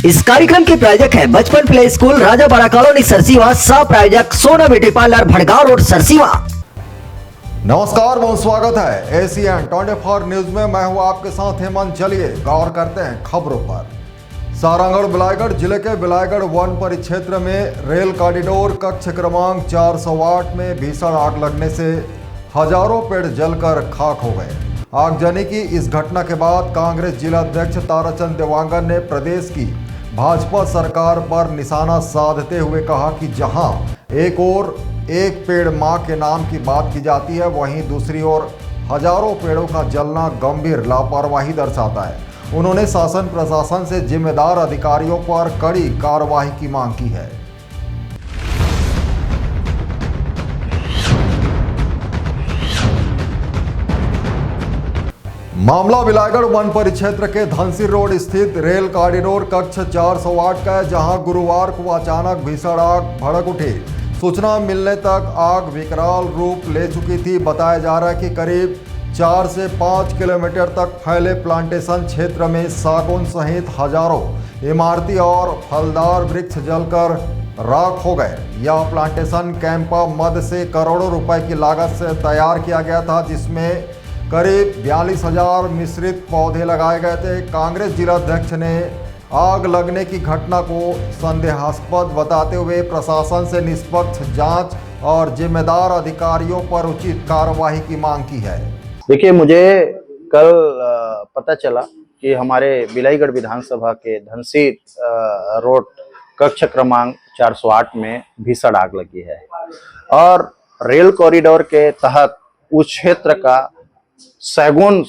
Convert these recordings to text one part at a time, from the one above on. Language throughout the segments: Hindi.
इस कार्यक्रम के प्रायोजक हैं बचपन प्ले स्कूल राजा बारा कॉलोनी सरसीवा, सह प्रायोजक सोना beauty parlour Bhadgaon road Sarsiwa. नमस्कार, बहुत स्वागत है एसीएन 24 न्यूज में। मैं हूं आपके साथ हेमंत। चलिए गौर करते हैं खबरों पर। सारंगढ़ बिलाईगढ़ जिले के बिलाईगढ़ वन परिक्षेत्र में रेल कॉरिडोर कक्ष क्रमांक 408 में भीषण आग लगने से हजारों पेड़ जलकर खाक हो गए। आगजनी की इस घटना के बाद कांग्रेस जिला अध्यक्ष ताराचंद देवांगन ने प्रदेश की भाजपा सरकार पर निशाना साधते हुए कहा कि जहां एक ओर एक पेड़ मां के नाम की बात की जाती है, वहीं दूसरी ओर हजारों पेड़ों का जलना गंभीर लापरवाही दर्शाता है। उन्होंने शासन प्रशासन से जिम्मेदार अधिकारियों पर कड़ी कार्रवाई की मांग की है। मामला बिलाईगढ़ वन परिक्षेत्र के धनसिर रोड स्थित रेल कॉरिडोर कक्ष 408 का है, जहां गुरुवार को अचानक भीषण आग भड़क उठी। सूचना मिलने तक आग विकराल रूप ले चुकी थी। बताया जा रहा है कि करीब 4 से 5 किलोमीटर तक फैले प्लांटेशन क्षेत्र में सागौन सहित हजारों इमारती और फलदार वृक्ष जलकर राख हो गए। यह प्लांटेशन कैंपा मध्य से करोड़ों रुपए की लागत से तैयार किया गया था, जिसमें करीब 42,000 मिश्रित पौधे लगाए गए थे। कांग्रेस जिला अध्यक्ष ने आग लगने की घटना को संदेहास्पद बताते हुए प्रशासन से निष्पक्ष जांच और जिम्मेदार अधिकारियों पर उचित कार्रवाई की मांग की है। देखिए, मुझे कल पता चला कि हमारे बिलाईगढ़ विधानसभा के धनसिर रोड कक्ष क्रमांक 408 में भीषण आग लगी है और रेल कॉरिडोर के तहत उस क्षेत्र का सैगुन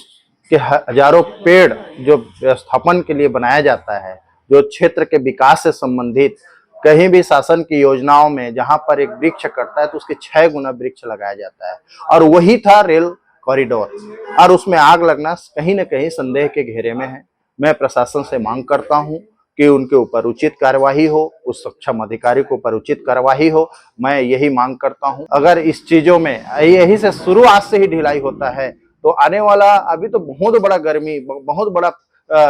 के हजारों पेड़ जो व्यवस्थापन के लिए बनाया जाता है, जो क्षेत्र के विकास से संबंधित कहीं भी शासन की योजनाओं में जहां पर एक वृक्ष कटता है तो उसके 6 गुना वृक्ष लगाया जाता है, और वही था रेल कॉरिडोर। और उसमें आग लगना कहीं न कहीं संदेह के घेरे में है। मैं प्रशासन से मांग करता हूं कि उनके ऊपर उचित कार्यवाही हो, उस सक्षम अधिकारी के ऊपर उचित कार्यवाही हो। मैं यही मांग करता हूं। अगर इस चीजों में यही से शुरू आज से ही ढिलाई होता है तो आने वाला, अभी तो बहुत बड़ा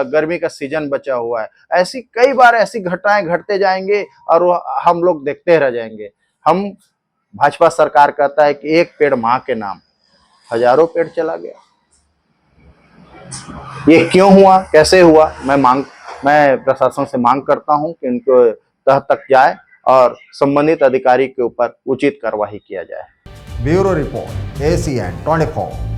गर्मी का सीजन बचा हुआ है, ऐसी कई बार ऐसी घटनाएं घटते जाएंगे और हम लोग देखते रह जाएंगे। हम भाजपा सरकार कहता है कि एक पेड़ मां के नाम, हजारों पेड़ चला गया। ये क्यों हुआ, कैसे हुआ? मैं प्रशासन से मांग करता हूं कि इनको तह तक जाए और संबंधित अधिकारी के ऊपर उचित कार्रवाई किया जाए। Bureau report, ACN 24।